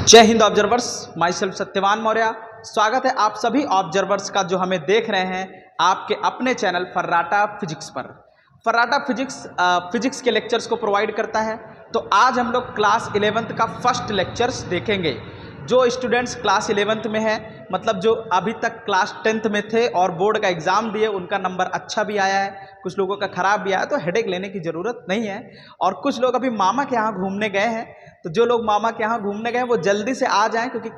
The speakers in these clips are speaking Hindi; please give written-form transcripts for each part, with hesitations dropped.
जय Hind observers, my self Satyavan Maurya. स्वागत है आप सभी ऑब्जर्वर्स का जो हमें देख रहे हैं आपके अपने चैनल फर्राटा फिजिक्स पर। फर्राटा फिजिक्स के लेक्चर्स को प्रोवाइड करता है। तो आज हम लोग क्लास 11th का फर्स्ट लेक्चर्स देखेंगे। जो स्टूडेंट्स क्लास 11th में हैं, मतलब जो अभी तक क्लास 10th में थे और बोर्ड का एग्ज़ाम दिए, उनका नंबर अच्छा भी आया है, कुछ लोगों का ख़राब भी आया, तो हेडेक लेने की ज़रूरत नहीं है। और कुछ लोग अभी मामा के यहाँ घूमने गए हैं, तो जो लोग मामा के यहाँ घूमने गए वो जल्दी से आ जाएं, क्योंकि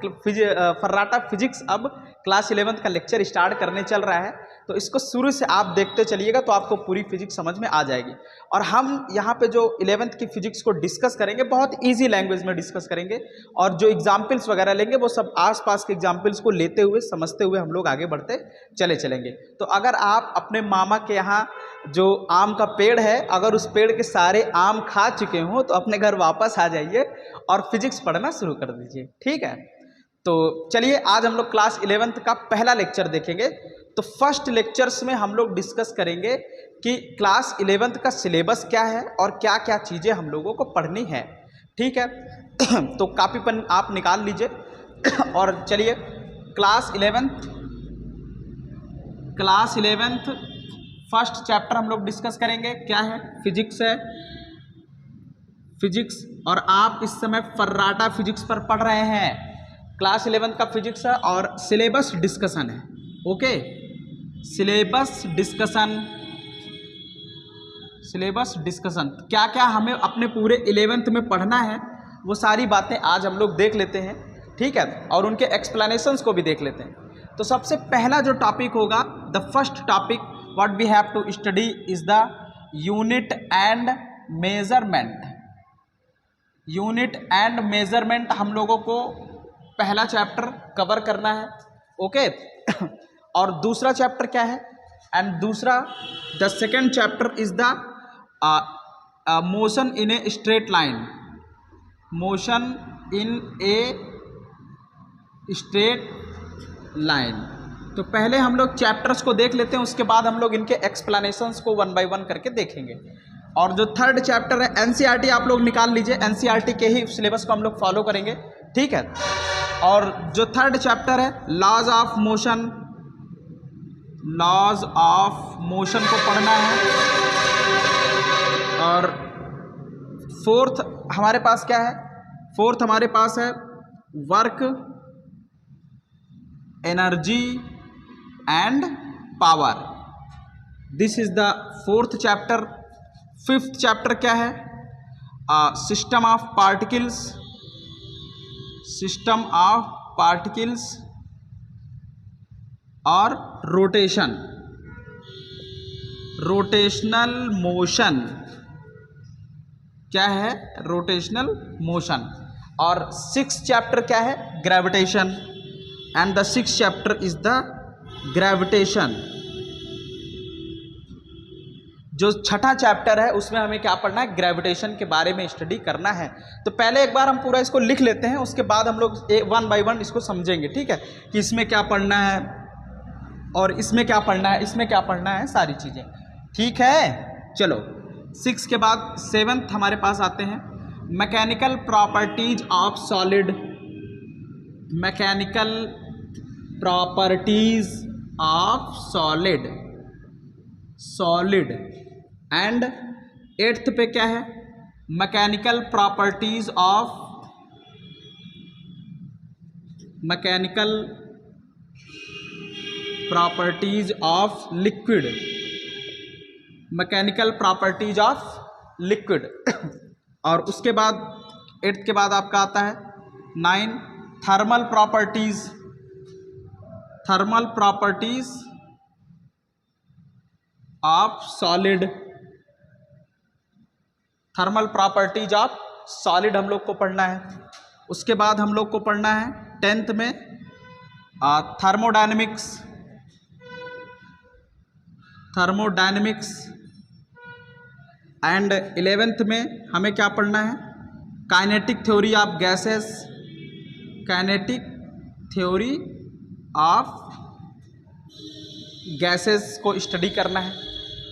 फर्राटा फिजिक्स अब क्लास 11th का लेक्चर स्टार्ट करने चल रहा है। तो इसको शुरू से आप देखते चलिएगा तो आपको पूरी फिजिक्स समझ में आ जाएगी। और हम यहाँ पे जो 11th की फिजिक्स को डिस्कस करेंगे, बहुत ईजी लैंग्वेज में डिस्कस करेंगे, और जो एग्जाम्पल्स वगैरह लेंगे वो सब आसपास के एग्जाम्पल्स को लेते हुए समझते हुए हम लोग आगे बढ़ते चलेंगे। तो अगर आप अपने मामा के यहाँ जो आम का पेड़ है, अगर उस पेड़ के सारे आम खा चुके हों तो अपने घर वापस आ जाइए और फिजिक्स पढ़ना शुरू कर दीजिए, ठीक है। तो चलिए आज हम लोग क्लास 11th का पहला लेक्चर देखेंगे। तो फर्स्ट लेक्चर्स में हम लोग डिस्कस करेंगे कि क्लास 11th का सिलेबस क्या है और क्या क्या चीज़ें हम लोगों को पढ़नी है, ठीक है। तो कॉपी पेन आप निकाल लीजिए और चलिए क्लास 11th फर्स्ट चैप्टर हम लोग डिस्कस करेंगे। क्या है? फिजिक्स है, फिजिक्स। और आप इस समय फर्राटा फिजिक्स पर पढ़ रहे हैं। क्लास 11th का फिजिक्स है और सिलेबस डिस्कशन है, ओके। सिलेबस डिस्कशन क्या क्या हमें अपने पूरे 11th में पढ़ना है, वो सारी बातें आज हम लोग देख लेते हैं, ठीक है। और उनके एक्सप्लेनेशंस को भी देख लेते हैं। तो सबसे पहला जो टॉपिक होगा, the first topic what we have to study is the unit and measurement. Unit and measurement हम लोगों को पहला चैप्टर कवर करना है, ओके। और दूसरा चैप्टर क्या है? एंड दूसरा the second chapter is the motion in a straight line. Motion in a straight line. तो पहले हम लोग चैप्टर्स को देख लेते हैं, उसके बाद हम लोग इनके एक्सप्लेनेशंस को 1 by 1 करके देखेंगे। और जो थर्ड चैप्टर है एनसीईआरटी, आप लोग निकाल लीजिए, एनसीईआरटी के ही सिलेबस को हम लोग फॉलो करेंगे, ठीक है। और जो थर्ड चैप्टर है लॉज ऑफ मोशन को पढ़ना है। और फोर्थ हमारे पास क्या है? फोर्थ हमारे पास है work, energy and power. This is the fourth chapter. Fifth chapter क्या है? सिस्टम ऑफ पार्टिकल्स और रोटेशनल मोशन। क्या है? Rotational motion. और सिक्स्थ चैप्टर क्या है? Gravitation. And the sixth chapter is the gravitation. जो छठा चैप्टर है उसमें हमें क्या पढ़ना है? ग्रेविटेशन के बारे में स्टडी करना है। तो पहले एक बार हम पूरा इसको लिख लेते हैं, उसके बाद हम लोग 1 by 1 इसको समझेंगे, ठीक है, कि इसमें क्या पढ़ना है और इसमें क्या पढ़ना है, इसमें क्या पढ़ना है, सारी चीज़ें, ठीक है। चलो 6 के बाद 7th हमारे पास आते हैं mechanical properties of solid. Mechanical properties of solid. And 8th पे क्या है? Mechanical properties of liquid. Mechanical properties of liquid. और उसके बाद 8th के बाद आपका आता है 9 thermal properties of solid. Thermal properties of solid हम लोग को पढ़ना है। उसके बाद हम लोग को पढ़ना है 10th में थर्मोडायनेमिक्स। एंड 11th में हमें क्या पढ़ना है? काइनेटिक थ्योरी ऑफ गैसेस को स्टडी करना है।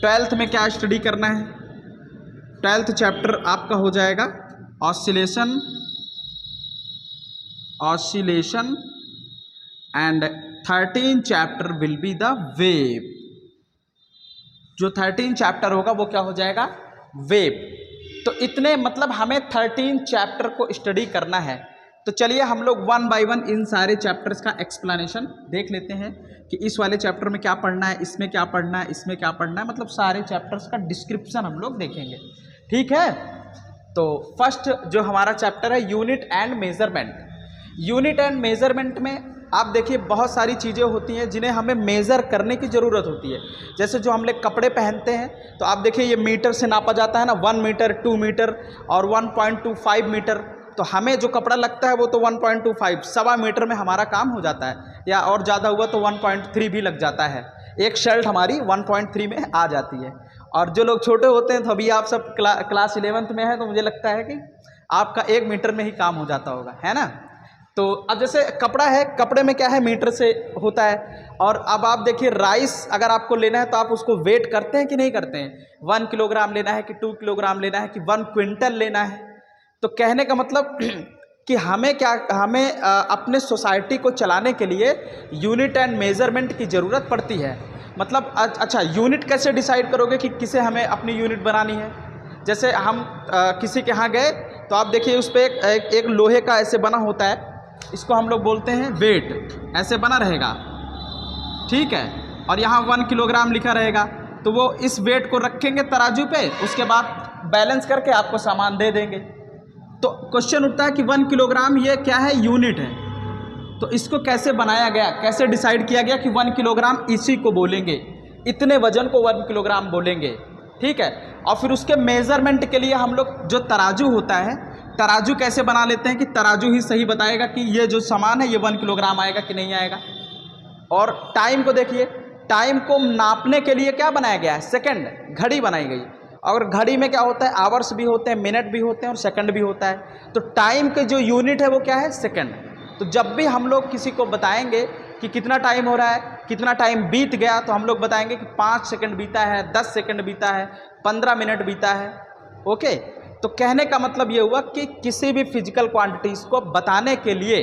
12th में क्या स्टडी करना है? 12th चैप्टर आपका हो जाएगा oscillation oscillation and 13 chapter will be the wave. जो 13 चैप्टर होगा वो क्या हो जाएगा, वेव। तो इतने मतलब हमें 13 चैप्टर को स्टडी करना है। तो चलिए हम लोग वन बाय वन इन सारे चैप्टर्स का एक्सप्लेनेशन देख लेते हैं कि इस वाले चैप्टर में क्या पढ़ना है, इसमें क्या पढ़ना है, इसमें क्या पढ़ना है, मतलब सारे चैप्टर्स का डिस्क्रिप्शन हम लोग देखेंगे। ठीक है, तो फर्स्ट जो हमारा चैप्टर है unit and measurement. Unit and measurement में आप देखिए बहुत सारी चीज़ें होती हैं जिन्हें हमें मेज़र करने की ज़रूरत होती है। जैसे जो हम लोग कपड़े पहनते हैं तो आप देखिए ये मीटर से नापा जाता है ना, 1 मीटर, 2 मीटर और 1.25 मीटर। तो हमें जो कपड़ा लगता है वो तो 1.25 सवा मीटर में हमारा काम हो जाता है, या और ज़्यादा हुआ तो 1.3 भी लग जाता है। एक शर्ट हमारी 1.3 में आ जाती है। और जो लोग छोटे होते हैं तो अभी आप सब क्लास 11th में है, तो मुझे लगता है कि आपका 1 मीटर में ही काम हो जाता होगा, है ना। तो अब जैसे कपड़ा है, कपड़े में क्या है, मीटर से होता है। और अब आप देखिए राइस अगर आपको लेना है तो आप उसको वेट करते हैं कि नहीं करते हैं, 1 किलोग्राम लेना है कि 2 किलोग्राम लेना है कि 1 क्विंटल लेना है। तो कहने का मतलब कि हमें अपने सोसाइटी को चलाने के लिए यूनिट एंड मेजरमेंट की ज़रूरत पड़ती है। मतलब अच्छा, यूनिट कैसे डिसाइड करोगे कि किसे हमें अपनी यूनिट बनानी है। जैसे हम किसी के यहाँ गए तो आप देखिए उस पर एक लोहे का ऐसे बना होता है, इसको हम लोग बोलते हैं वेट, ऐसे बना रहेगा, ठीक है। और यहाँ 1 किलोग्राम लिखा रहेगा, तो वो इस वेट को रखेंगे तराजू पे, उसके बाद बैलेंस करके आपको सामान दे देंगे। तो क्वेश्चन उठता है कि 1 किलोग्राम ये क्या है, यूनिट है। तो इसको कैसे बनाया गया, कैसे डिसाइड किया गया कि 1 किलोग्राम इसी को बोलेंगे, इतने वजन को 1 किलोग्राम बोलेंगे, ठीक है। और फिर उसके मेज़रमेंट के लिए हम लोग जो तराजू होता है, तराजू कैसे बना लेते हैं कि तराजू ही सही बताएगा कि ये जो सामान है ये 1 किलोग्राम आएगा कि नहीं आएगा। और टाइम को देखिए, टाइम को नापने के लिए क्या बनाया गया है, सेकंड, घड़ी बनाई गई। और घड़ी में क्या होता है, आवर्स भी होते हैं, मिनट भी होते हैं और सेकंड भी होता है। तो टाइम के जो यूनिट है वो क्या है, सेकंड। तो जब भी हम लोग किसी को बताएंगे कि कितना टाइम हो रहा है, कितना टाइम बीत गया, तो हम लोग बताएंगे कि 5 सेकंड बीता है, 10 सेकंड बीता है, 15 मिनट बीता है। ओके, तो कहने का मतलब ये हुआ कि किसी भी फिजिकल क्वांटिटीज़ को बताने के लिए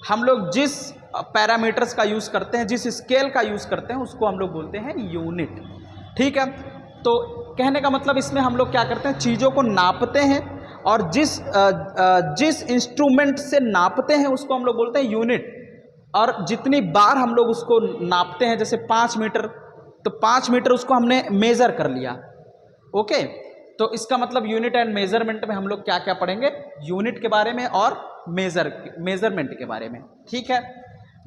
हम लोग जिस पैरामीटर्स का यूज़ करते हैं, जिस स्केल का यूज़ करते हैं, उसको हम लोग बोलते हैं यूनिट, ठीक है। तो कहने का मतलब इसमें हम लोग क्या करते हैं, चीज़ों को नापते हैं और जिस इंस्ट्रूमेंट से नापते हैं उसको हम लोग बोलते हैं यूनिट। और जितनी बार हम लोग उसको नापते हैं, जैसे 5 मीटर, तो 5 मीटर उसको हमने मेज़र कर लिया। ओके, तो इसका मतलब यूनिट एंड मेज़रमेंट में हम लोग क्या क्या पढ़ेंगे, यूनिट के बारे में और मेज़रमेंट के बारे में, ठीक है।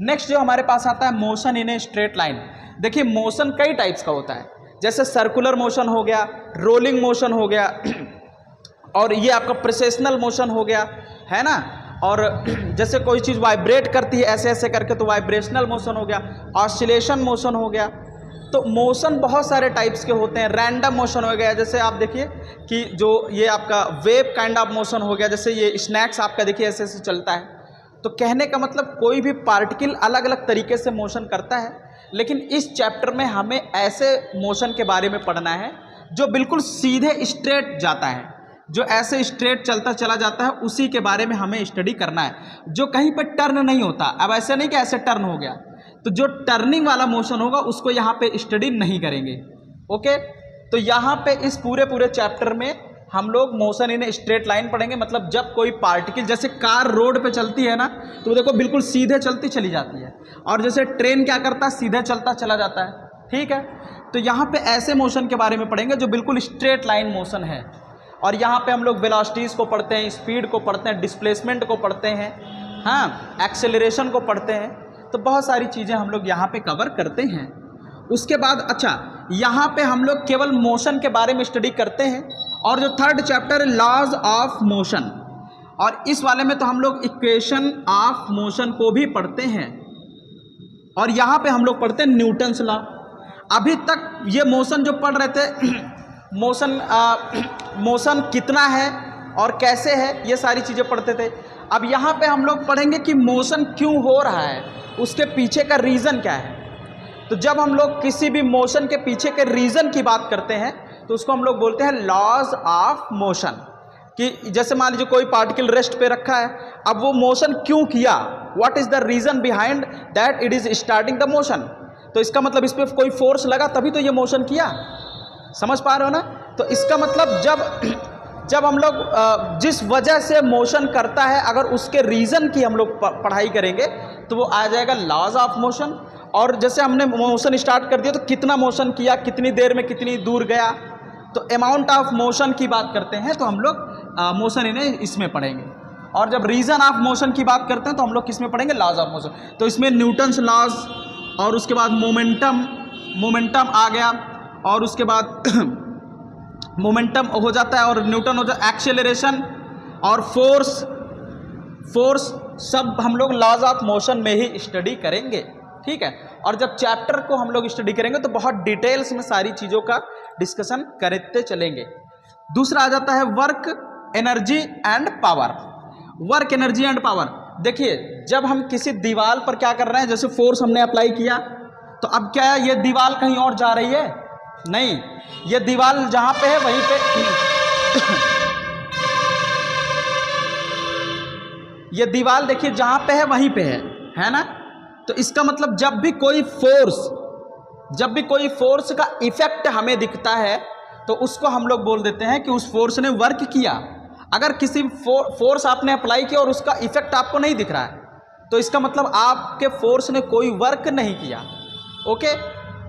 नेक्स्ट जो हमारे पास आता है motion in a straight line. देखिए मोशन कई टाइप्स का होता है, जैसे सर्कुलर मोशन हो गया, रोलिंग मोशन हो गया और ये आपका प्रोसेशनल मोशन हो गया, है ना। और जैसे कोई चीज़ वाइब्रेट करती है ऐसे ऐसे करके तो वाइब्रेशनल मोशन हो गया, ऑसिलेशन मोशन हो गया। तो मोशन बहुत सारे टाइप्स के होते हैं। रैंडम मोशन हो गया, जैसे आप देखिए कि जो ये आपका वेव काइंड ऑफ मोशन हो गया, जैसे ये स्नैक्स आपका देखिए ऐसे ऐसे चलता है। तो कहने का मतलब कोई भी पार्टिकल अलग अलग तरीके से मोशन करता है, लेकिन इस चैप्टर में हमें ऐसे मोशन के बारे में पढ़ना है जो बिल्कुल सीधे स्ट्रेट जाता है, जो ऐसे स्ट्रेट चलता चला जाता है, उसी के बारे में हमें स्टडी करना है, जो कहीं पर टर्न नहीं होता। अब ऐसे नहीं कि ऐसे टर्न हो गया, तो जो टर्निंग वाला मोशन होगा उसको यहाँ पे स्टडी नहीं करेंगे। ओके, तो यहाँ पे इस पूरे चैप्टर में हम लोग मोशन इन स्ट्रेट लाइन पढ़ेंगे। मतलब जब कोई पार्टिकल, जैसे कार रोड पे चलती है ना, तो देखो बिल्कुल सीधे चलती चली जाती है, और जैसे ट्रेन क्या करता है, सीधे चलता चला जाता है, ठीक है। तो यहाँ पे ऐसे मोशन के बारे में पढ़ेंगे जो बिल्कुल स्ट्रेट लाइन मोशन है। और यहाँ पे हम लोग वेलोसिटीज़ को पढ़ते हैं, स्पीड को पढ़ते हैं, डिस्प्लेसमेंट को पढ़ते हैं, हाँ, एक्सेलरेशन को पढ़ते हैं। तो बहुत सारी चीज़ें हम लोग यहाँ पे कवर करते हैं। उसके बाद अच्छा, यहाँ पे हम लोग केवल मोशन के बारे में स्टडी करते हैं। और जो थर्ड चैप्टर है लॉज ऑफ मोशन, और इस वाले में तो हम लोग इक्वेशन ऑफ मोशन को भी पढ़ते हैं। और यहाँ पे हम लोग पढ़ते हैं न्यूटन्स लॉ। अभी तक ये मोशन जो पढ़ रहे थे, मोशन कितना है और कैसे है, ये सारी चीज़ें पढ़ते थे। अब यहाँ पे हम लोग पढ़ेंगे कि मोशन क्यों हो रहा है, उसके पीछे का रीज़न क्या है। तो जब हम लोग किसी भी मोशन के पीछे के रीज़न की बात करते हैं तो उसको हम लोग बोलते हैं लॉज ऑफ मोशन। कि जैसे मान लीजिए कोई पार्टिकल रेस्ट पे रखा है, अब वो मोशन क्यों किया, what is the reason behind that it is starting the motion. तो इसका मतलब इस पर कोई फोर्स लगा तभी तो ये मोशन किया। समझ पा रहे हो ना। तो इसका मतलब जब हम लोग जिस वजह से मोशन करता है, अगर उसके रीजन की हम लोग पढ़ाई करेंगे तो वो आ जाएगा लॉज ऑफ मोशन। और जैसे हमने मोशन स्टार्ट कर दिया तो कितना मोशन किया, कितनी देर में कितनी दूर गया, तो अमाउंट ऑफ मोशन की बात करते हैं तो हम लोग मोशन इन्हें इसमें पढ़ेंगे। और जब रीजन ऑफ मोशन की बात करते हैं तो हम लोग किस में पढ़ेंगे, लॉज ऑफ मोशन। तो इसमें न्यूटन्स लॉज, और उसके बाद मोमेंटम आ गया, और उसके बाद मोमेंटम हो जाता है, और न्यूटन हो जाता है, एक्सेलरेशन और फोर्स सब हम लोग लॉज ऑफ मोशन में ही स्टडी करेंगे। ठीक है। और जब चैप्टर को हम लोग स्टडी करेंगे तो बहुत डिटेल्स में सारी चीज़ों का डिस्कशन करते चलेंगे। दूसरा आ जाता है work, energy and power. Work, energy and power, देखिए जब हम किसी दीवार पर क्या कर रहे हैं, जैसे फोर्स हमने अप्लाई किया, तो अब क्या है, ये दीवार कहीं और जा रही है नहीं, ये दीवार जहाँ पे है वहीं पे ये दीवार देखिए जहाँ पे है वहीं पे है ना। तो इसका मतलब जब भी कोई फोर्स का इफेक्ट हमें दिखता है तो उसको हम लोग बोल देते हैं कि उस फोर्स ने वर्क किया। अगर किसी फोर्स आपने अप्लाई किया और उसका इफेक्ट आपको नहीं दिख रहा है तो इसका मतलब आपके फोर्स ने कोई वर्क नहीं किया। ओके।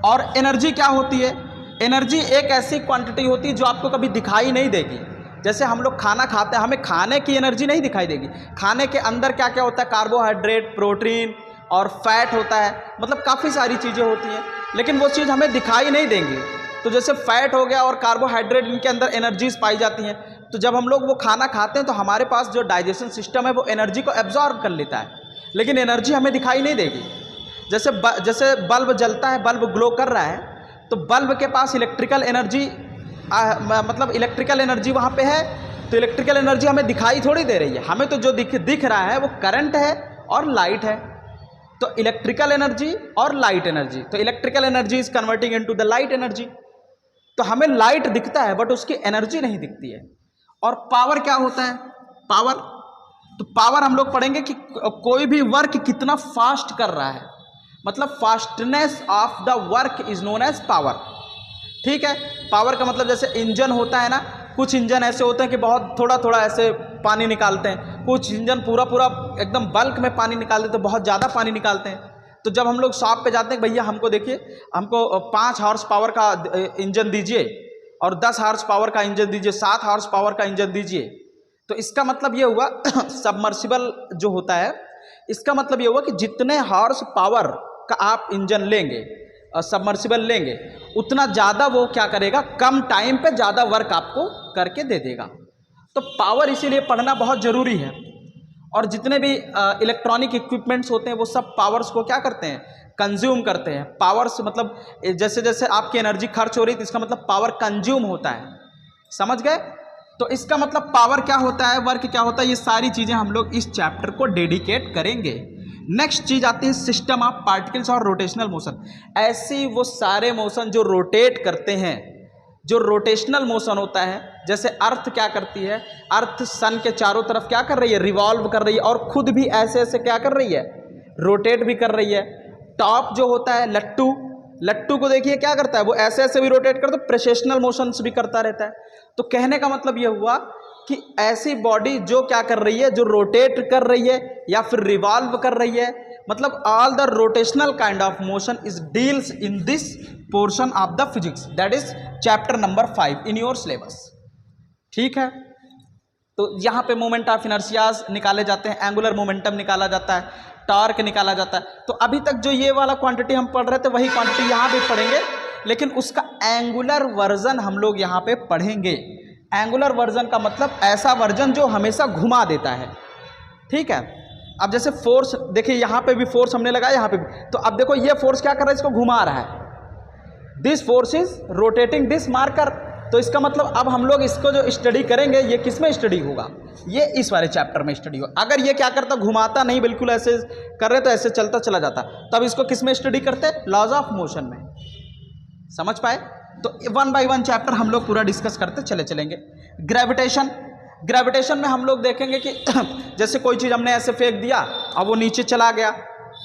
और एनर्जी क्या होती है, एनर्जी एक ऐसी क्वांटिटी होती है जो आपको कभी दिखाई नहीं देगी। जैसे हम लोग खाना खाते हैं, हमें खाने की एनर्जी नहीं दिखाई देगी। खाने के अंदर क्या क्या होता है, कार्बोहाइड्रेट, प्रोटीन और फैट होता है, मतलब काफ़ी सारी चीज़ें होती हैं, लेकिन वो चीज़ हमें दिखाई नहीं देंगी। तो जैसे फैट हो गया और कार्बोहाइड्रेट, इनके अंदर एनर्जीज पाई जाती हैं। तो जब हम लोग वो खाना खाते हैं तो हमारे पास जो डाइजेशन सिस्टम है वो एनर्जी को एब्जॉर्ब कर लेता है, लेकिन एनर्जी हमें दिखाई नहीं देगी। जैसे बल्ब जलता है, बल्ब ग्लो कर रहा है, तो बल्ब के पास इलेक्ट्रिकल एनर्जी मतलब इलेक्ट्रिकल एनर्जी वहाँ पे है, तो इलेक्ट्रिकल एनर्जी हमें दिखाई थोड़ी दे रही है। हमें तो जो दिख रहा है वो करंट है और लाइट है। तो इलेक्ट्रिकल एनर्जी और लाइट एनर्जी, तो electrical energy is converting into the light energy. तो हमें लाइट दिखता है बट उसकी एनर्जी नहीं दिखती है। और पावर क्या होता है, तो पावर हम लोग पढ़ेंगे कि कोई भी वर्क कितना फास्ट कर रहा है, मतलब fastness of the work is known as power. ठीक है। पावर का मतलब जैसे इंजन होता है ना, कुछ इंजन ऐसे होते हैं कि बहुत थोड़ा थोड़ा ऐसे पानी निकालते हैं, कुछ इंजन पूरा एकदम बल्क में पानी निकाल देते हैं, बहुत ज़्यादा पानी निकालते हैं। तो जब हम लोग शॉप पे जाते हैं, भैया हमको देखिए, हमको 5 हॉर्स पावर का इंजन दीजिए और 10 हॉर्स पावर का इंजन दीजिए, 7 हॉर्स पावर का इंजन दीजिए, तो इसका मतलब ये हुआ सबमर्सिबल जो होता है, इसका मतलब ये हुआ कि जितने हॉर्स पावर का आप इंजन लेंगे, सबमर्सिबल लेंगे, उतना ज़्यादा वो क्या करेगा, कम टाइम पे ज़्यादा वर्क आपको करके दे देगा। तो पावर इसीलिए पढ़ना बहुत ज़रूरी है। और जितने भी इलेक्ट्रॉनिक इक्विपमेंट्स होते हैं वो सब पावर्स को क्या करते हैं, कंज्यूम करते हैं। पावर्स मतलब जैसे जैसे आपकी एनर्जी खर्च हो रही है तो इसका मतलब पावर कंज्यूम होता है। समझ गए। तो इसका मतलब पावर क्या होता है, वर्क क्या होता है, ये सारी चीज़ें हम लोग इस चैप्टर को डेडिकेट करेंगे। नेक्स्ट चीज आती है सिस्टम ऑफ पार्टिकल्स और रोटेशनल मोशन। ऐसी वो सारे मोशन जो रोटेट करते हैं, जो रोटेशनल मोशन होता है। जैसे अर्थ क्या करती है, अर्थ सन के चारों तरफ क्या कर रही है, रिवॉल्व कर रही है, और खुद भी ऐसे ऐसे क्या कर रही है, रोटेट भी कर रही है। टॉप जो होता है लट्टू को देखिए क्या करता है, वो ऐसे ऐसे भी रोटेट करता है, प्रेसेशनल मोशंस भी करता रहता है। तो कहने का मतलब ये हुआ कि ऐसी बॉडी जो क्या कर रही है, जो रोटेट कर रही है या फिर रिवॉल्व कर रही है, मतलब all the rotational kind of motion is deals in this portion of the physics, that is chapter number 5 in your syllabus. ठीक है। तो यहाँ पे मोमेंट ऑफ इनर्शियाज निकाले जाते हैं, एंगुलर मोमेंटम निकाला जाता है, टॉर्क निकाला जाता है। तो अभी तक जो ये वाला क्वांटिटी हम पढ़ रहे थे वही क्वांटिटी यहाँ भी पढ़ेंगे, लेकिन उसका एंगुलर वर्जन हम लोग यहाँ पे पढ़ेंगे। एंगुलर वर्जन का मतलब ऐसा वर्जन जो हमेशा घुमा देता है। ठीक है। अब जैसे फोर्स देखिए, यहाँ पे भी फोर्स हमने लगाया, यहाँ पे भी, तो अब देखो ये फोर्स क्या कर रहा है, इसको घुमा रहा है। This force is rotating this marker. तो इसका मतलब अब हम लोग इसको जो स्टडी करेंगे, ये किस में स्टडी होगा, ये इस वाले चैप्टर में स्टडी होगा। अगर ये क्या करता, घुमाता नहीं, बिल्कुल ऐसे कर रहे तो ऐसे चलता चला जाता, तब इसको किस में स्टडी करते, लॉज ऑफ मोशन में। समझ पाए। तो 1 बाय 1 चैप्टर हम लोग पूरा डिस्कस करते चलेंगे। ग्रेविटेशन, ग्रेविटेशन में हम लोग देखेंगे कि जैसे कोई चीज़ हमने ऐसे फेंक दिया, अब वो नीचे चला गया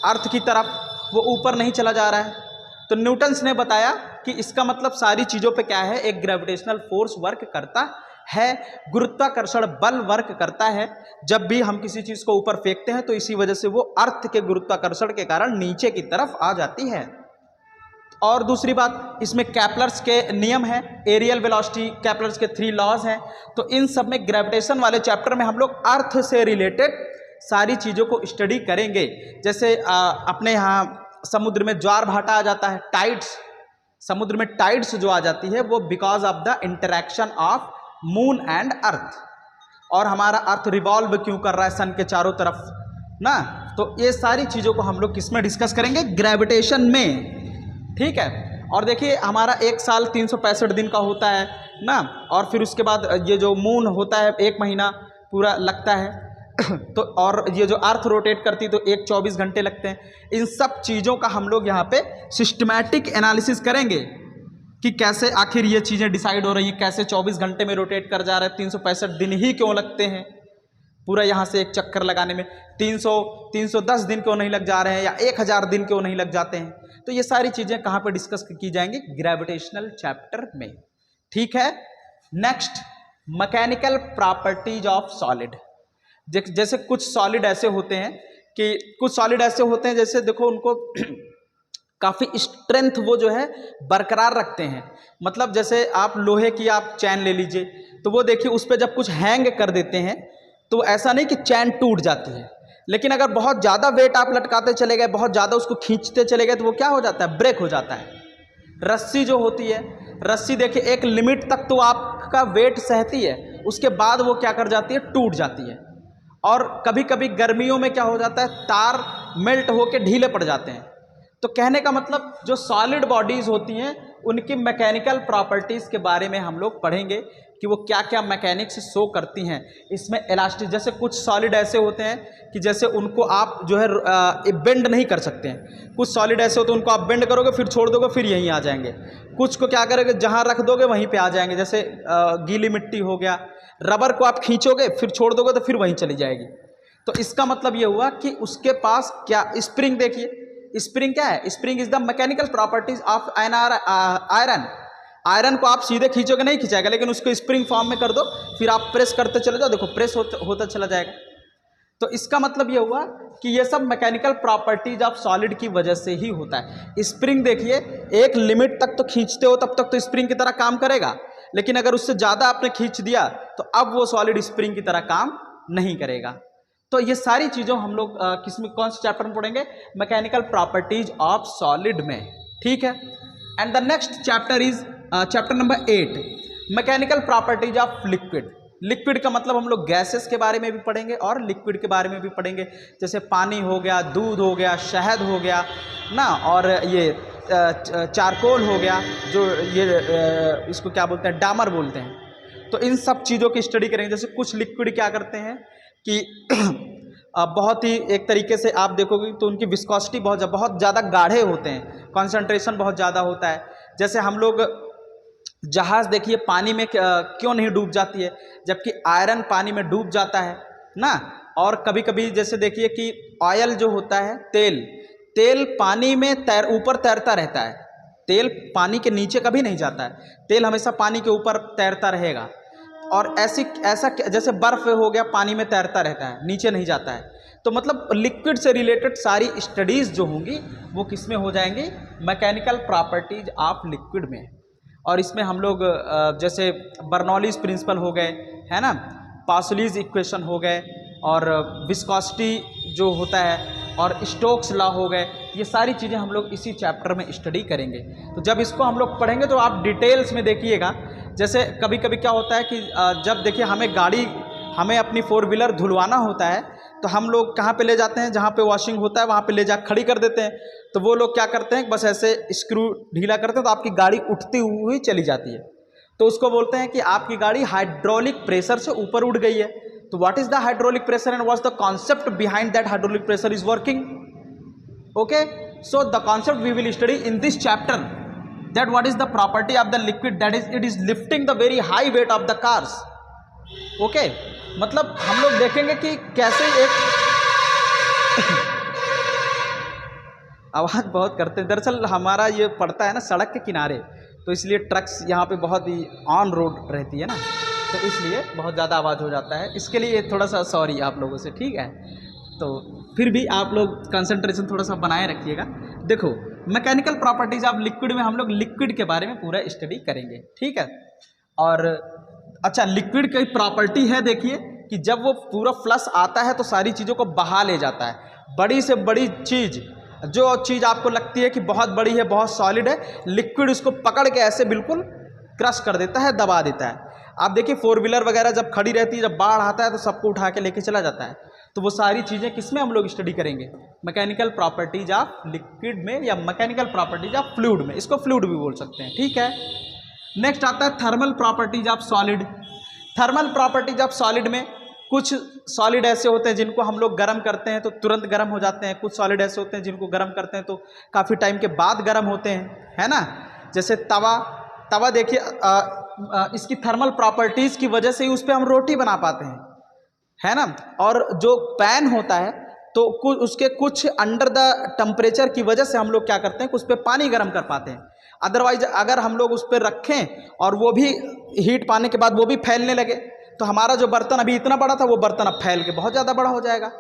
अर्थ की तरफ, वो ऊपर नहीं चला जा रहा है। तो न्यूटन्स ने बताया कि इसका मतलब सारी चीज़ों पे क्या है, एक ग्रेविटेशनल फोर्स वर्क करता है, गुरुत्वाकर्षण बल वर्क करता है। जब भी हम किसी चीज़ को ऊपर फेंकते हैं तो इसी वजह से वो अर्थ के गुरुत्वाकर्षण के कारण नीचे की तरफ आ जाती है। और दूसरी बात, इसमें कैप्लर्स के नियम हैं, एरियल वेलोसिटी, कैप्लर्स के 3 लॉज हैं। तो इन सब में ग्रेविटेशन वाले चैप्टर में हम लोग अर्थ से रिलेटेड सारी चीज़ों को स्टडी करेंगे। जैसे अपने यहाँ समुद्र में ज्वार भाटा आ जाता है, टाइड्स, समुद्र में टाइड्स जो आ जाती है वो because of the interaction of moon and earth. और हमारा अर्थ रिवॉल्व क्यों कर रहा है सन के चारों तरफ ना, तो ये सारी चीज़ों को हम लोग किस में डिस्कस करेंगे, ग्रेविटेशन में। ठीक है। और देखिए हमारा एक साल 365 दिन का होता है ना, और फिर उसके बाद ये जो मून होता है 1 महीना पूरा लगता है तो और ये जो अर्थ रोटेट करती तो 24 घंटे लगते हैं। इन सब चीज़ों का हम लोग यहाँ पे सिस्टमैटिक एनालिसिस करेंगे कि कैसे आखिर ये चीज़ें डिसाइड हो रही हैं, कैसे 24 घंटे में रोटेट कर जा रहा है, 365 दिन ही क्यों लगते हैं पूरा यहाँ से एक चक्कर लगाने में, 310 दिन क्यों नहीं लग जा रहे हैं, या 1000 दिन क्यों नहीं लग जाते हैं। तो ये सारी चीज़ें कहाँ पे डिस्कस की जाएंगी, ग्रेविटेशनल चैप्टर में। ठीक है। Next, mechanical properties of solid. जैसे कुछ सॉलिड ऐसे होते हैं जैसे देखो उनको काफ़ी स्ट्रेंथ वो जो है बरकरार रखते हैं। मतलब जैसे आप लोहे की आप चैन ले लीजिए, तो वो देखिए उस पर जब कुछ हैंग कर देते हैं तो ऐसा नहीं कि चैन टूट जाती है, लेकिन अगर बहुत ज़्यादा वेट आप लटकाते चले गए, बहुत ज़्यादा उसको खींचते चले गए, तो वो क्या हो जाता है, ब्रेक हो जाता है। रस्सी जो होती है, रस्सी देखिए एक लिमिट तक तो आपका वेट सहती है, उसके बाद वो क्या कर जाती है, टूट जाती है। और कभी कभी गर्मियों में क्या हो जाता है, तार मेल्ट होके ढीले पड़ जाते हैं। तो कहने का मतलब जो सॉलिड बॉडीज़ होती हैं उनकी मैकेनिकल प्रॉपर्टीज़ के बारे में हम लोग पढ़ेंगे कि वो क्या क्या मैकेनिक्स शो करती हैं। इसमें इलास्टिक, जैसे कुछ सॉलिड ऐसे होते हैं कि जैसे उनको आप जो है बेंड नहीं कर सकते हैं। कुछ सॉलिड ऐसे होते हैं उनको आप बेंड करोगे फिर छोड़ दोगे फिर यहीं आ जाएंगे। कुछ को क्या करोगे, जहाँ रख दोगे वहीं पे आ जाएंगे। जैसे गीली मिट्टी हो गया, रबर को आप खींचोगे फिर छोड़ दोगे तो फिर वहीं चली जाएगी। तो इसका मतलब ये हुआ कि उसके पास क्या, स्प्रिंग देखिए, स्प्रिंग क्या है, spring is the mechanical properties of iron. Iron को आप सीधे खींचोगे नहीं खींचाएगा, लेकिन उसको स्प्रिंग फॉर्म में कर दो, फिर आप प्रेस करते चले जाओ, देखो प्रेस होता चला जाएगा। तो इसका मतलब ये हुआ कि ये सब मैकेनिकल प्रॉपर्टीज ऑफ सॉलिड की वजह से ही होता है। स्प्रिंग देखिए एक लिमिट तक तो खींचते हो तब तक तो स्प्रिंग की तरह काम करेगा, लेकिन अगर उससे ज़्यादा आपने खींच दिया तो अब वो सॉलिड स्प्रिंग की तरह काम नहीं करेगा। तो ये सारी चीज़ों हम लोग किसमें, कौन से चैप्टर में पढ़ेंगे, मैकेनिकल प्रॉपर्टीज ऑफ सॉलिड में। ठीक है। And the next chapter is chapter number 8, mechanical properties of liquid. Liquid का मतलब हम लोग गैसेस के बारे में भी पढ़ेंगे और लिक्विड के बारे में भी पढ़ेंगे। जैसे पानी हो गया, दूध हो गया, शहद हो गया ना, और ये चारकोल हो गया, जो ये इसको क्या बोलते हैं, डामर बोलते हैं। तो इन सब चीज़ों की स्टडी करेंगे। जैसे कुछ लिक्विड क्या करते हैं कि बहुत ही एक तरीके से आप देखोगे तो उनकी विस्कोसिटी बहुत ज़्यादा गाढ़े होते हैं, कंसंट्रेशन बहुत ज़्यादा होता है। जैसे हम लोग जहाज़ देखिए पानी में क्यों नहीं डूब जाती है, जबकि आयरन पानी में डूब जाता है ना। और कभी कभी जैसे देखिए कि ऑयल जो होता है, तेल पानी में ऊपर तैरता रहता है। तेल पानी के नीचे कभी नहीं जाता है, तेल हमेशा पानी के ऊपर तैरता रहेगा। और ऐसा जैसे बर्फ़ हो गया, पानी में तैरता रहता है, नीचे नहीं जाता है। तो मतलब लिक्विड से रिलेटेड सारी स्टडीज़ जो होंगी वो किस में हो जाएंगी, मैकेनिकल प्रॉपर्टीज ऑफ लिक्विड में। और इसमें हम लोग जैसे बर्नौलीज प्रिंसिपल हो गए, है ना, पासोलीज इक्वेशन हो गए, और विस्कोसिटी जो होता है, और स्टोक्स लॉ हो गए, ये सारी चीज़ें हम लोग इसी चैप्टर में स्टडी करेंगे। तो जब इसको हम लोग पढ़ेंगे तो आप डिटेल्स में देखिएगा। जैसे कभी कभी क्या होता है कि जब देखिए हमें अपनी 4 व्हीलर धुलवाना होता है तो हम लोग कहाँ पे ले जाते हैं, जहाँ पे वॉशिंग होता है वहाँ पे ले जा खड़ी कर देते हैं। तो वो लोग क्या करते हैं, बस ऐसे स्क्रू ढीला करते हैं तो आपकी गाड़ी उठती हुई चली जाती है। तो उसको बोलते हैं कि आपकी गाड़ी हाइड्रोलिक प्रेशर से ऊपर उठ गई है। तो what is the hydraulic pressure and what's the concept behind that hydraulic pressure is working. Okay, so the concept we will study in this chapter, that what is the property of the liquid, that is it is lifting the very high weight of the cars, okay, मतलब हम लोग देखेंगे कि कैसे एक आवाज़ बहुत करते हैं। दरअसल हमारा ये पड़ता है ना सड़क के किनारे, तो इसलिए ट्रक्स यहाँ पे बहुत ही ऑन रोड रहती है ना, तो इसलिए बहुत ज़्यादा आवाज़ हो जाता है। इसके लिए थोड़ा सा सॉरी आप लोगों से, ठीक है। तो फिर भी आप लोग कंसंट्रेशन थोड़ा सा बनाए रखिएगा। देखो, मैकेनिकल प्रॉपर्टीज़ ऑफ लिक्विड में हम लोग लिक्विड के बारे में पूरा स्टडी करेंगे, ठीक है। और अच्छा, लिक्विड की प्रॉपर्टी है, देखिए कि जब वो पूरा फ्लश आता है तो सारी चीज़ों को बहा ले जाता है। बड़ी से बड़ी चीज़, जो चीज़ आपको लगती है कि बहुत बड़ी है, बहुत सॉलिड है, लिक्विड उसको पकड़ के ऐसे बिल्कुल क्रश कर देता है, दबा देता है। आप देखिए 4 व्हीलर वगैरह जब खड़ी रहती है, जब बाढ़ आता है तो सबको उठा के लेके चला जाता है। तो वो सारी चीज़ें किस में हम लोग स्टडी करेंगे? मैकेनिकल प्रॉपर्टीज ऑफ लिक्विड में, या मैकेनिकल प्रॉपर्टीज ऑफ फ्लूइड में। इसको फ्लूइड भी बोल सकते हैं, ठीक है। नेक्स्ट आता है thermal properties of solid. Thermal properties of solid में कुछ सॉलिड ऐसे होते हैं जिनको हम लोग गर्म करते हैं तो तुरंत गर्म हो जाते हैं। कुछ सॉलिड ऐसे होते हैं जिनको गर्म करते हैं तो काफ़ी टाइम के बाद गर्म होते हैं, है ना। जैसे तवा देखिए, इसकी थर्मल प्रॉपर्टीज़ की वजह से ही उस पर हम रोटी बना पाते हैं, है ना। और जो पैन होता है तो उसके कुछ अंडर द टेम्परेचर की वजह से हम लोग क्या करते हैं कि उस पर पानी गर्म कर पाते हैं। अदरवाइज अगर हम लोग उस पर रखें और वो भी हीट पाने के बाद वो भी फैलने लगे तो हमारा जो बर्तन अभी इतना बड़ा था वो बर्तन अब फैल के बहुत ज़्यादा बड़ा हो जाएगा,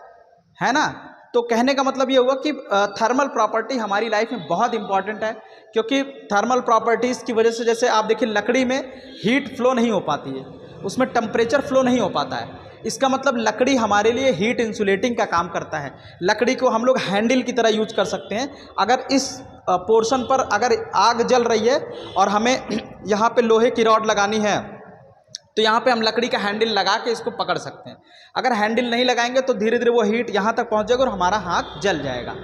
है ना। तो कहने का मतलब ये हुआ कि थर्मल प्रॉपर्टी हमारी लाइफ में बहुत इंपॉर्टेंट है, क्योंकि थर्मल प्रॉपर्टीज़ की वजह से, जैसे आप देखिए लकड़ी में हीट फ्लो नहीं हो पाती है, उसमें टेम्परेचर फ्लो नहीं हो पाता है। इसका मतलब लकड़ी हमारे लिए हीट इंसुलेटिंग का काम करता है। लकड़ी को हम लोग हैंडल की तरह यूज कर सकते हैं। अगर इस पोर्शन पर अगर आग जल रही है और हमें यहाँ पे लोहे की रॉड लगानी है तो यहाँ पे हम लकड़ी का हैंडल लगा के इसको पकड़ सकते हैं। अगर हैंडल नहीं लगाएंगे तो धीरे धीरे वो हीट यहाँ तक पहुँच जाएगा और हमारा हाथ जल जाएगा।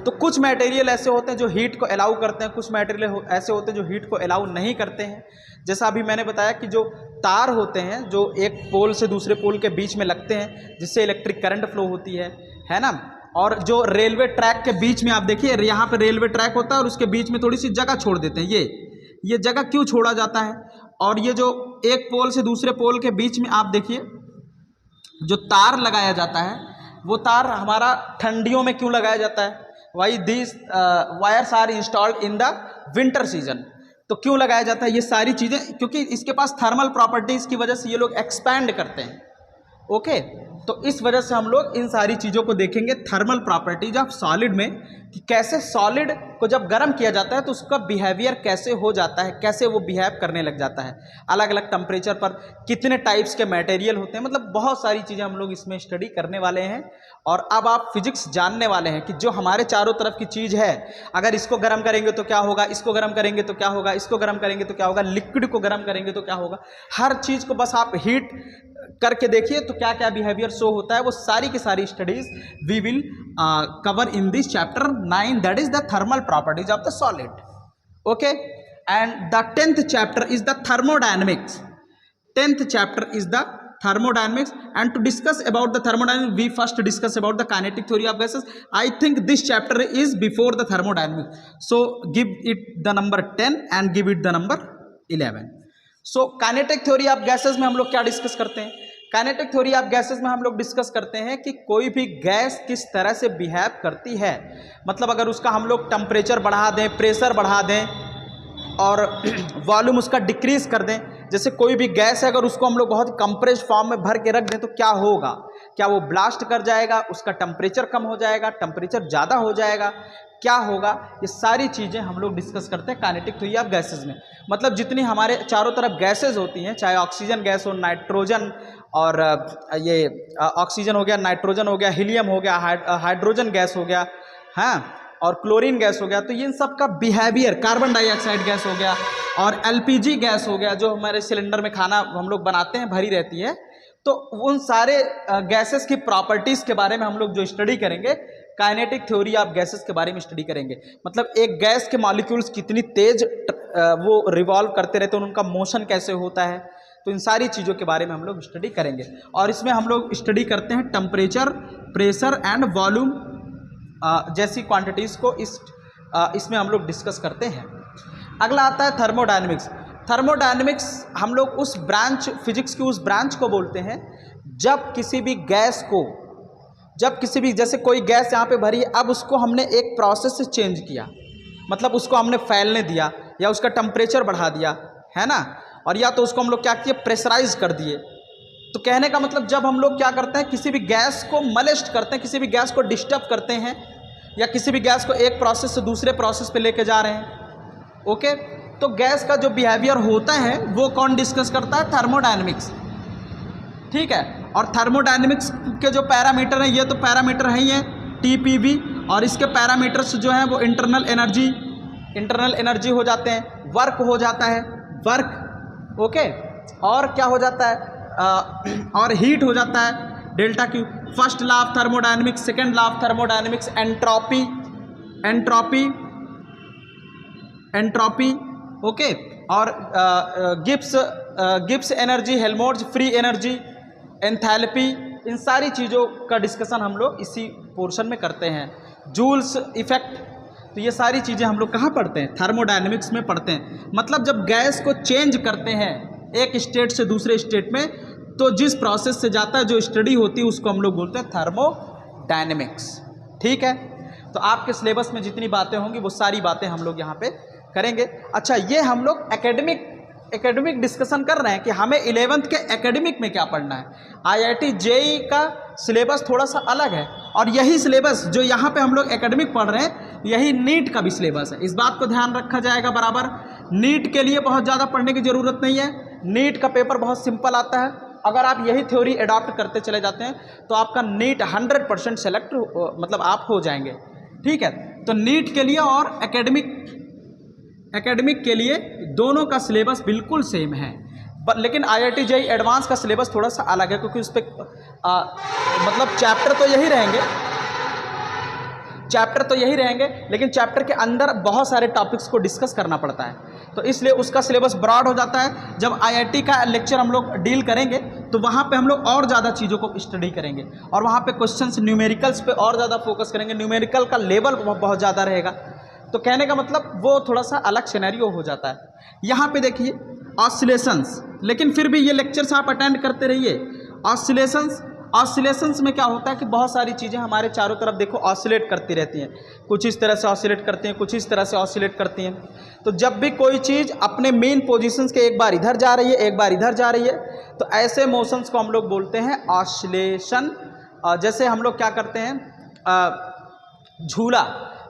तो कुछ मटेरियल ऐसे होते हैं जो हीट को अलाउ करते हैं, कुछ मटेरियल ऐसे होते हैं जो हीट को अलाउ नहीं करते हैं। जैसा अभी मैंने बताया कि जो तार होते हैं जो एक पोल से दूसरे पोल के बीच में लगते हैं जिससे इलेक्ट्रिक करंट फ्लो होती है ना। और जो रेलवे ट्रैक के बीच में आप देखिए, यहाँ पे रेलवे ट्रैक होता है और उसके बीच में थोड़ी सी जगह छोड़ देते हैं। ये जगह क्यों छोड़ा जाता है? और ये जो एक पोल से दूसरे पोल के बीच में आप देखिए जो तार लगाया जाता है, वो तार हमारा ठंडियों में क्यों लगाया जाता है? Why this wires are installed in the winter season. तो क्यों लगाया जाता है ये सारी चीज़ें? क्योंकि इसके पास थर्मल प्रॉपर्टीज़ की वजह से ये लोग एक्सपैंड करते हैं, ओके। तो इस वजह से हम लोग इन सारी चीज़ों को देखेंगे थर्मल प्रॉपर्टीज ऑफ सॉलिड में, कि कैसे सॉलिड को जब गर्म किया जाता है तो उसका बिहेवियर कैसे हो जाता है, कैसे वो बिहेव करने लग जाता है, अलग अलग टेम्परेचर पर कितने टाइप्स के मटेरियल होते हैं। मतलब बहुत सारी चीज़ें हम लोग इसमें स्टडी करने वाले हैं। और अब आप फिजिक्स जानने वाले हैं कि जो हमारे चारों तरफ की चीज़ है, अगर इसको गर्म करेंगे तो क्या होगा, इसको गर्म करेंगे तो क्या होगा, इसको गर्म करेंगे तो क्या होगा, लिक्विड को गर्म करेंगे तो क्या होगा। हर चीज़ को बस आप हीट करके देखिए तो क्या क्या बिहेवियर शो होता है। वो सारी की सारी studies we will cover in this chapter 9, that is the thermal properties of the solid, okay. And the 10th chapter is the thermodynamics. 10th chapter is the thermodynamics, and to discuss about the thermodynamics we first discuss about the kinetic theory of gases. I think this chapter is before the thermodynamics, so give it the number 10 and give it the number 11. So kinetic theory of gases में हम लोग क्या डिस्कस करते हैं? काइनेटिक थ्योरी ऑफ गैसेस में हम लोग डिस्कस करते हैं कि कोई भी गैस किस तरह से बिहेव करती है। मतलब अगर उसका हम लोग टेम्परेचर बढ़ा दें, प्रेशर बढ़ा दें और वॉल्यूम उसका डिक्रीज कर दें। जैसे कोई भी गैस है अगर उसको हम लोग बहुत कंप्रेस्ड फॉर्म में भर के रख दें तो क्या होगा? क्या वो ब्लास्ट कर जाएगा? उसका टेम्परेचर कम हो जाएगा? टेम्परेचर ज़्यादा हो जाएगा? क्या होगा? ये सारी चीज़ें हम लोग डिस्कस करते हैं काइनेटिक थ्योरी ऑफ गैसेस में। मतलब जितनी हमारे चारों तरफ गैसेज होती हैं, चाहे ऑक्सीजन गैस हो, नाइट्रोजन, और ये ऑक्सीजन हो गया, नाइट्रोजन हो गया, हीलियम हो गया, हाइड्रोजन गैस हो गया, हाँ, और क्लोरीन गैस हो गया, तो इन सब का बिहेवियर, कार्बन डाइऑक्साइड गैस हो गया और एलपीजी गैस हो गया जो हमारे सिलेंडर में खाना हम लोग बनाते हैं, भरी रहती है। तो उन सारे गैसेस की प्रॉपर्टीज़ के बारे में हम लोग जो स्टडी करेंगे, काइनेटिक थ्योरी ऑफ गैसेस के बारे में स्टडी करेंगे। मतलब एक गैस के मॉलिक्यूल्स कितनी तेज वो रिवॉल्व करते रहते हैं, उनका मोशन कैसे होता है, तो इन सारी चीज़ों के बारे में हम लोग स्टडी करेंगे। और इसमें हम लोग स्टडी करते हैं टेम्परेचर, प्रेशर एंड वॉल्यूम जैसी क्वांटिटीज़ को इसमें हम लोग डिस्कस करते हैं। अगला आता है थर्मोडायनेमिक्स। थर्मोडायनेमिक्स हम लोग उस ब्रांच, फिजिक्स की उस ब्रांच को बोलते हैं जब किसी भी गैस को, जैसे कोई गैस यहाँ पे भरी है, अब उसको हमने एक प्रोसेस से चेंज किया, मतलब उसको हमने फैलने दिया या उसका टेम्परेचर बढ़ा दिया, है ना, और या तो उसको हम लोग क्या किए, प्रेशराइज कर दिए। तो कहने का मतलब जब हम लोग क्या करते हैं, किसी भी गैस को मलेस्ट करते हैं, किसी भी गैस को डिस्टर्ब करते हैं, या किसी भी गैस को एक प्रोसेस से दूसरे प्रोसेस पे लेके जा रहे हैं, ओके, तो गैस का जो बिहेवियर होता है वो कौन डिस्कस करता है, थर्मोडायनेमिक्स, ठीक है। और थर्मोडायनेमिक्स के जो पैरामीटर हैं, ये तो पैरामीटर है ही है TPV, और इसके पैरामीटर्स जो हैं वो इंटरनल एनर्जी हो जाते हैं, वर्क हो जाता है, वर्क, ओके, और क्या हो जाता है, और हीट हो जाता है, delta Q. First law of thermodynamics, second law of thermodynamics, entropy, okay, और Gibbs energy, Helmholtz free energy, enthalpy, इन सारी चीज़ों का डिस्कशन हम लोग इसी पोर्शन में करते हैं। जूल्स इफेक्ट, तो ये सारी चीज़ें हम लोग कहाँ पढ़ते हैं, थर्मोडायनेमिक्स में पढ़ते हैं। मतलब जब गैस को चेंज करते हैं एक स्टेट से दूसरे स्टेट में, तो जिस प्रोसेस से जाता है, जो स्टडी होती है, उसको हम लोग बोलते हैं थर्मोडायनेमिक्स, ठीक है। तो आपके सिलेबस में जितनी बातें होंगी वो सारी बातें हम लोग यहाँ पे करेंगे। अच्छा, ये हम लोग एकेडमिक डिस्कशन कर रहे हैं कि हमें 11th के एकेडमिक में क्या पढ़ना है। IIT JEE का सिलेबस थोड़ा सा अलग है, और यही सिलेबस जो यहाँ पे हम लोग एकेडमिक पढ़ रहे हैं, यही नीट का भी सिलेबस है। इस बात को ध्यान रखा जाएगा बराबर। नीट के लिए बहुत ज़्यादा पढ़ने की ज़रूरत नहीं है, नीट का पेपर बहुत सिंपल आता है। अगर आप यही थ्योरी अडॉप्ट करते चले जाते हैं तो आपका नीट 100% सेलेक्ट मतलब आप हो जाएंगे, ठीक है। तो नीट के लिए और एकेडमिक के लिए दोनों का सिलेबस बिल्कुल सेम है, लेकिन IIT JEE एडवांस का सिलेबस थोड़ा सा अलग है, क्योंकि उस पर मतलब चैप्टर तो यही रहेंगे, लेकिन चैप्टर के अंदर बहुत सारे टॉपिक्स को डिस्कस करना पड़ता है, तो इसलिए उसका सिलेबस ब्रॉड हो जाता है। जब IIT का लेक्चर हम लोग डील करेंगे तो वहाँ पे हम लोग और ज़्यादा चीज़ों को स्टडी करेंगे, और वहाँ पे क्वेश्चंस न्यूमेरिकल्स पे और ज़्यादा फोकस करेंगे, न्यूमेरिकल का लेवल बहुत ज़्यादा रहेगा। तो कहने का मतलब वो थोड़ा सा अलग सिनेरियो हो जाता है। यहाँ पे देखिए ऑसिलेशंस, लेकिन फिर भी ये लेक्चर्स आप अटेंड करते रहिए। ऑसिलेशंस में क्या होता है कि बहुत सारी चीज़ें हमारे चारों तरफ देखो ऑसिलेट करती रहती हैं, कुछ इस तरह से ऑसिलेट करती हैं, कुछ इस तरह से ऑसिलेट करती हैं। तो जब भी कोई चीज़ अपने मेन पोजीशंस के एक बार इधर जा रही है, एक बार इधर जा रही है, तो ऐसे मोशंस को हम लोग बोलते हैं ऑसिलेशन। जैसे हम लोग क्या करते हैं, झूला,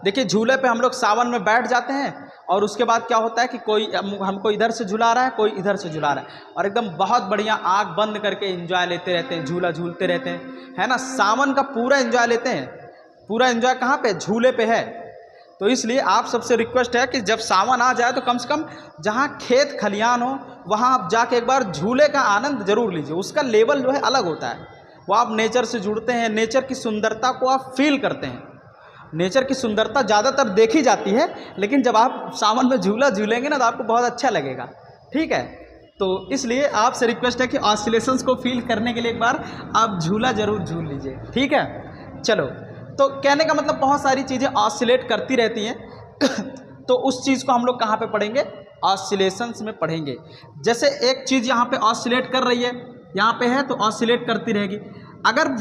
देखिए झूले पे हम लोग सावन में बैठ जाते हैं, और उसके बाद क्या होता है कि कोई हमको इधर से झुला रहा है, कोई इधर से झुला रहा है, और एकदम बहुत बढ़िया आँख बंद करके एंजॉय लेते रहते हैं, झूला झूलते रहते हैं, है ना। सावन का पूरा एंजॉय लेते हैं, पूरा एंजॉय कहाँ पे, झूले पे है। तो इसलिए आप सबसे रिक्वेस्ट है कि जब सावन आ जाए तो कम से कम जहाँ खेत खलियान हो वहाँ आप जाके एक बार झूले का आनंद जरूर लीजिए। उसका लेवल जो है अलग होता है, वो आप नेचर से जुड़ते हैं, नेचर की सुंदरता को आप फील करते हैं। नेचर की सुंदरता ज़्यादातर देखी जाती है, लेकिन जब आप सावन में झूला झूलेंगे ना तो आपको बहुत अच्छा लगेगा, ठीक है। तो इसलिए आपसे रिक्वेस्ट है कि ऑसिलेशंस को फील करने के लिए एक बार आप झूला ज़रूर झूल लीजिए, ठीक है। चलो, तो कहने का मतलब बहुत सारी चीज़ें ऑसिलेट करती रहती हैं तो उस चीज़ को हम लोग कहाँ पे पढ़ेंगे, ऑसिलेशंस में पढ़ेंगे। जैसे एक चीज़ यहाँ पे ऑसिलेट कर रही है, यहाँ पे है तो ऑसिलेट करती रहेगी, अगर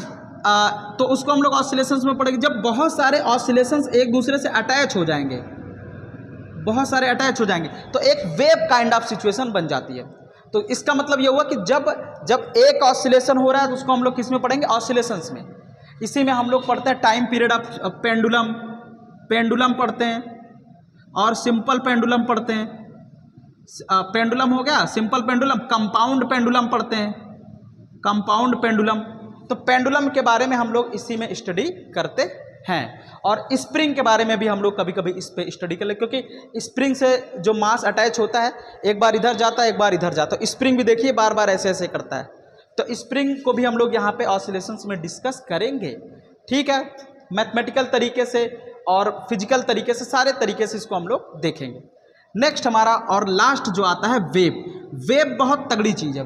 तो उसको हम लोग ऑसिलेशंस में पढ़ेंगे। जब बहुत सारे ऑसिलेशंस एक दूसरे से अटैच हो जाएंगे, बहुत सारे अटैच हो जाएंगे, तो एक वेव काइंड ऑफ सिचुएशन बन जाती है। तो इसका मतलब ये हुआ कि जब एक ऑसिलेशन हो रहा है तो उसको हम लोग किस में पढ़ेंगे, ऑसिलेशंस में। इसी में हम लोग पढ़ते हैं टाइम पीरियड ऑफ पेंडुलम पढ़ते हैं, और सिंपल पेंडुलम पढ़ते हैं। पेंडुलम हो गया, सिंपल पेंडुलम, कंपाउंड पेंडुलम पढ़ते हैं, कंपाउंड पेंडुलम। तो पेंडुलम के बारे में हम लोग इसी में स्टडी करते हैं, और स्प्रिंग के बारे में भी हम लोग कभी कभी इस पे स्टडी कर ले, क्योंकि स्प्रिंग से जो मास अटैच होता है, एक बार इधर जाता है, एक बार इधर जाता है। स्प्रिंग भी देखिए बार बार ऐसे ऐसे करता है, तो स्प्रिंग को भी हम लोग यहाँ पे ऑसिलेशंस में डिस्कस करेंगे, ठीक है। मैथमेटिकल तरीके से और फिजिकल तरीके से, सारे तरीके से इसको हम लोग देखेंगे। नेक्स्ट हमारा और लास्ट जो आता है वेव। वेव बहुत तगड़ी चीज़ है।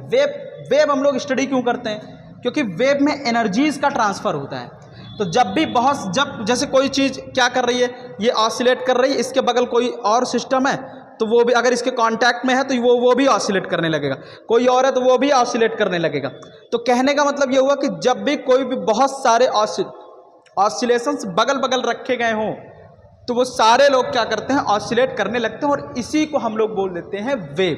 वेव हम लोग स्टडी क्यों करते हैं, क्योंकि वेव में एनर्जीज का ट्रांसफ़र होता है। तो जब जैसे कोई चीज़ क्या कर रही है, ये ऑसिलेट कर रही है, इसके बगल कोई और सिस्टम है, तो वो भी अगर इसके कांटेक्ट में है तो वो भी ऑसिलेट करने लगेगा, कोई और है तो वो भी ऑसिलेट करने लगेगा। तो कहने का मतलब ये हुआ कि जब भी कोई भी बहुत सारे ऑसिलेशंस बगल बगल रखे गए हों तो वो सारे लोग क्या करते हैं, ऑसिलेट करने लगते हैं, और इसी को हम लोग बोल देते हैं वेव।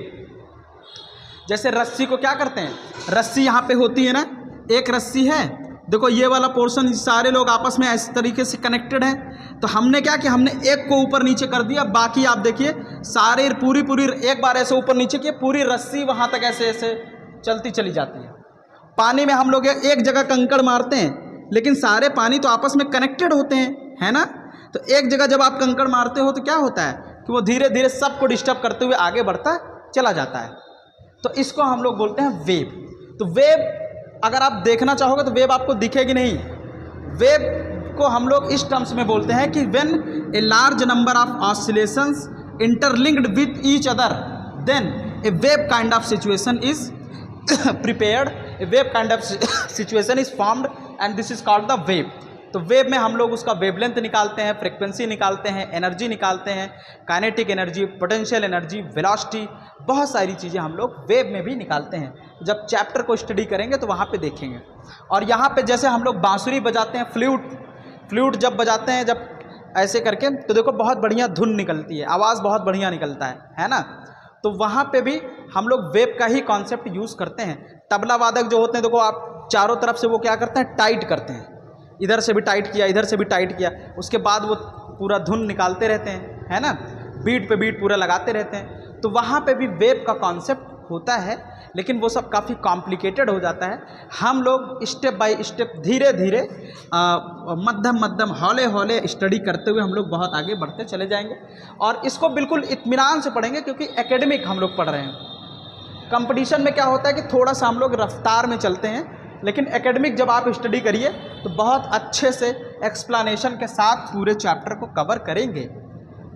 जैसे रस्सी को क्या करते हैं, रस्सी यहाँ पे होती है ना, एक रस्सी है, देखो ये वाला पोर्शन सारे लोग आपस में इस तरीके से कनेक्टेड हैं, तो हमने क्या किया, हमने एक को ऊपर नीचे कर दिया, बाकी आप देखिए सारे पूरी एक बार ऐसे ऊपर नीचे किए, पूरी रस्सी वहाँ तक ऐसे ऐसे चलती चली जाती है। पानी में हम लोग एक जगह कंकड़ मारते हैं, लेकिन सारे पानी तो आपस में कनेक्टेड होते हैं, है ना। तो एक जगह जब आप कंकड़ मारते हो तो क्या होता है कि वो धीरे धीरे सबको डिस्टर्ब करते हुए आगे बढ़ता चला जाता है। तो इसको हम लोग बोलते हैं वेव। तो वेव अगर आप देखना चाहोगे तो वेव आपको दिखेगी नहीं। वेव को हम लोग इस टर्म्स में बोलते हैं कि when a large number of oscillations interlinked with each other than A wave kind of situation is prepared, A wave kind of situation is formed and this is called the wave. तो वेव में हम लोग उसका वेवलेंथ निकालते हैं, फ्रिक्वेंसी निकालते हैं, एनर्जी निकालते हैं, kinetic energy, potential energy, velocity, बहुत सारी चीज़ें हम लोग वेव में भी निकालते हैं। जब चैप्टर को स्टडी करेंगे तो वहाँ पे देखेंगे। और यहाँ पे जैसे हम लोग बांसुरी बजाते हैं, फ्लूट जब बजाते हैं, जब ऐसे करके, तो देखो बहुत बढ़िया धुन निकलती है, आवाज़ बहुत बढ़िया निकलता है ना। तो वहाँ पे भी हम लोग वेव का ही कॉन्सेप्ट यूज़ करते हैं। तबला वादक जो होते हैं, देखो आप चारों तरफ से वो क्या करते हैं, टाइट करते हैं, इधर से भी टाइट किया, इधर से भी टाइट किया, उसके बाद वो पूरा धुन निकालते रहते हैं, है ना, बीट पे बीट पूरा लगाते रहते हैं। तो वहाँ पे भी वेव का कॉन्सेप्ट होता है, लेकिन वो सब काफ़ी कॉम्प्लिकेटेड हो जाता है। हम लोग स्टेप बाय स्टेप धीरे धीरे मध्यम हौले हौले स्टडी करते हुए हम लोग बहुत आगे बढ़ते चले जाएंगे, और इसको बिल्कुल इत्मीनान से पढ़ेंगे, क्योंकि एकेडमिक हम लोग पढ़ रहे हैं। कंपटीशन में क्या होता है कि थोड़ा सा हम लोग रफ्तार में चलते हैं, लेकिन एकेडमिक जब आप स्टडी करिए तो बहुत अच्छे से एक्सप्लेनेशन के साथ पूरे चैप्टर को कवर करेंगे।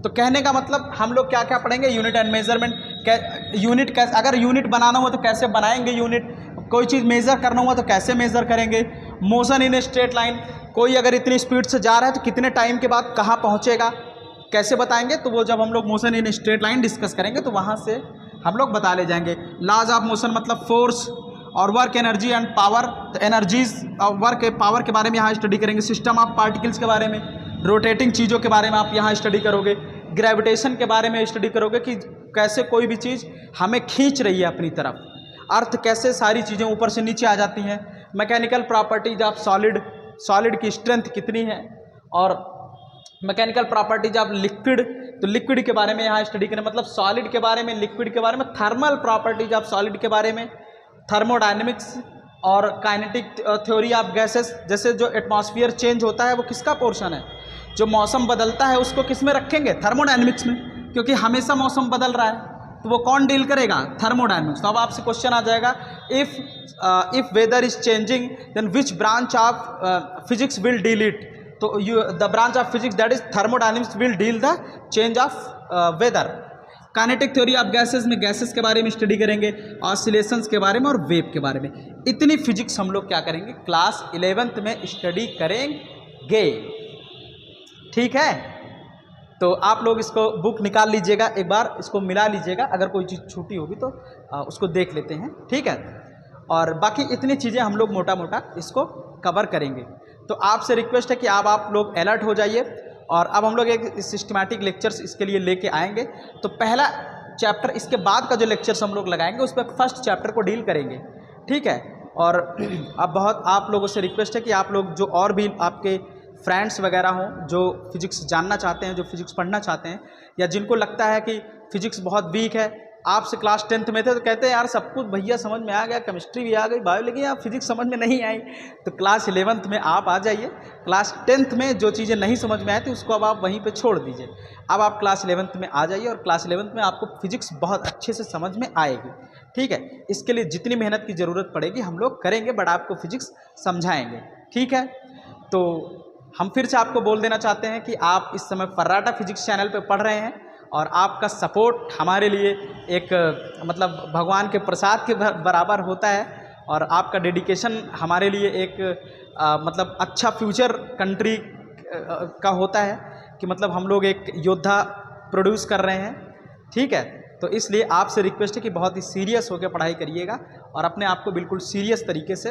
तो कहने का मतलब हम लोग क्या क्या पढ़ेंगे, यूनिट एंड मेजरमेंट, यूनिट कैसे, अगर यूनिट बनाना हो तो कैसे बनाएंगे यूनिट, कोई चीज़ मेज़र करना हुआ तो कैसे मेज़र करेंगे, मोशन इन स्ट्रेट लाइन, कोई अगर इतनी स्पीड से जा रहा है तो कितने टाइम के बाद कहाँ पहुँचेगा, कैसे बताएंगे। तो वो जब हम लोग motion in straight line discuss करेंगे तो वहाँ से हम लोग बता ले जाएंगे। लॉज ऑफ मोशन मतलब फोर्स और वर्क, एनर्जी एंड पावर, तो एनर्जीज और वर्क पावर के बारे में यहाँ स्टडी करेंगे। सिस्टम ऑफ पार्टिकल्स के बारे में, रोटेटिंग चीज़ों के बारे में आप यहाँ स्टडी करोगे। ग्रेविटेशन के बारे में स्टडी करोगे कि कैसे कोई भी चीज़ हमें खींच रही है अपनी तरफ, अर्थ कैसे सारी चीज़ें ऊपर से नीचे आ जाती हैं। मैकेनिकल प्रॉपर्टीज ऑफ सॉलिड की स्ट्रेंथ कितनी है, और मैकेनिकल प्रॉपर्टीज ऑफ लिक्विड, तो लिक्विड के बारे में यहाँ स्टडी करें, मतलब सॉलिड के बारे में, लिक्विड के बारे में, थर्मल प्रॉपर्टीज ऑफ सॉलिड के बारे में, थर्मोडायनेमिक्स और काइनेटिक थ्योरी ऑफ गैसेस, जैसे जो एटमॉस्फेयर चेंज होता है वो किसका पोर्शन है, जो मौसम बदलता है उसको किस में रखेंगे, थर्मोडायनेमिक्स में, क्योंकि हमेशा मौसम बदल रहा है, तो वो कौन डील करेगा, थर्मोडायनेमिक्स। तो अब आपसे क्वेश्चन आ जाएगा, if weather is changing then which branch of physics will deal it, तो the branch of physics that is thermodynamics will deal the change of weather. Kinetic theory of gases में गैसेस के बारे में स्टडी करेंगे, ऑसिलेशंस के बारे में और वेव के बारे में। इतनी फिजिक्स हम लोग क्या करेंगे, क्लास 11th में स्टडी करेंगे, ठीक है। तो आप लोग इसको बुक निकाल लीजिएगा, एक बार इसको मिला लीजिएगा, अगर कोई चीज़ छूटी होगी तो उसको देख लेते हैं, ठीक है। और बाकी इतनी चीज़ें हम लोग मोटा मोटा इसको कवर करेंगे। तो आपसे रिक्वेस्ट है कि आप लोग अलर्ट हो जाइए, और अब हम लोग एक सिस्टमैटिक लेक्चर्स इसके लिए लेके आएंगे। तो पहला चैप्टर, इसके बाद का जो लेक्चर्स हम लोग लगाएंगे उस पर फर्स्ट चैप्टर को डील करेंगे, ठीक है। और अब बहुत आप लोगों से रिक्वेस्ट है कि आप लोग जो और भी आपके फ्रेंड्स वगैरह हों जो फिजिक्स जानना चाहते हैं, जो फिजिक्स पढ़ना चाहते हैं, या जिनको लगता है कि फिजिक्स बहुत वीक है, आपसे क्लास 10th में थे तो कहते हैं यार सब कुछ भैया समझ में आ गया, केमिस्ट्री भी आ गई, बायो, लेकिन यार फिजिक्स समझ में नहीं आई। तो क्लास 11th में आप आ जाइए, क्लास 10th में जो चीज़ें नहीं समझ में आई थी उसको अब आप वहीं पे छोड़ दीजिए, अब आप क्लास 11th में आ जाइए, और क्लास 11th में आपको फिजिक्स बहुत अच्छे से समझ में आएगी, ठीक है। इसके लिए जितनी मेहनत की ज़रूरत पड़ेगी हम लोग करेंगे, बट आपको फिजिक्स समझाएँगे, ठीक है। तो हम फिर से आपको बोल देना चाहते हैं कि आप इस समय फर्राटा फिजिक्स चैनल पर पढ़ रहे हैं, और आपका सपोर्ट हमारे लिए एक मतलब भगवान के प्रसाद के बराबर होता है, और आपका डेडिकेशन हमारे लिए एक मतलब अच्छा फ्यूचर कंट्री का होता है, कि मतलब हम लोग एक योद्धा प्रोड्यूस कर रहे हैं। ठीक है। तो इसलिए आपसे रिक्वेस्ट है कि बहुत ही सीरियस होकर पढ़ाई करिएगा और अपने आप को बिल्कुल सीरियस तरीके से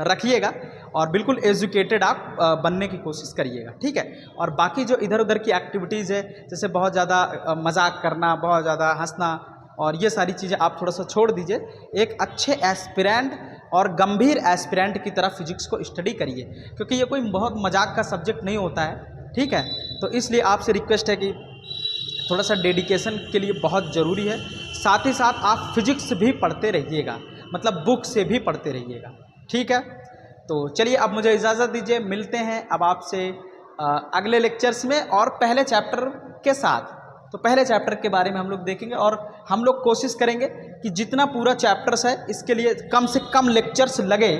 रखिएगा और बिल्कुल एजुकेटेड आप बनने की कोशिश करिएगा, ठीक है। और बाकी जो इधर उधर की एक्टिविटीज़ है, जैसे बहुत ज़्यादा मजाक करना, बहुत ज़्यादा हंसना और ये सारी चीज़ें आप थोड़ा सा छोड़ दीजिए। एक अच्छे एस्पिरेंट और गंभीर एस्पिरेंट की तरह फिजिक्स को स्टडी करिए, क्योंकि ये कोई बहुत मजाक का सब्जेक्ट नहीं होता है, ठीक है। तो इसलिए आपसे रिक्वेस्ट है कि थोड़ा सा डेडिकेशन के लिए बहुत ज़रूरी है। साथ ही साथ आप फिजिक्स भी पढ़ते रहिएगा, मतलब बुक से भी पढ़ते रहिएगा, ठीक है। तो चलिए अब मुझे इजाज़त दीजिए, मिलते हैं अब आपसे अगले लेक्चर्स में और पहले चैप्टर के साथ। तो पहले चैप्टर के बारे में हम लोग देखेंगे और हम लोग कोशिश करेंगे कि जितना पूरा चैप्टर्स है इसके लिए कम से कम लेक्चर्स लगे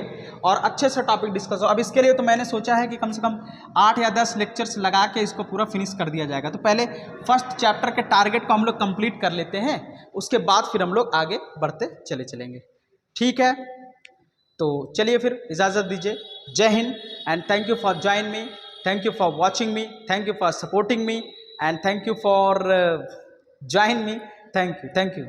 और अच्छे से टॉपिक डिस्कस हो। अब इसके लिए तो मैंने सोचा है कि कम से कम 8 या 10 लेक्चर्स लगा के इसको पूरा फिनिश कर दिया जाएगा। तो पहले फर्स्ट चैप्टर के टारगेट को हम लोग कंप्लीट कर लेते हैं, उसके बाद फिर हम लोग आगे बढ़ते चलेंगे, ठीक है। तो चलिए फिर इजाज़त दीजिए। जय Hind and thank you for join me, thank you for watching me, thank you for supporting me and thank you for join me. Thank you.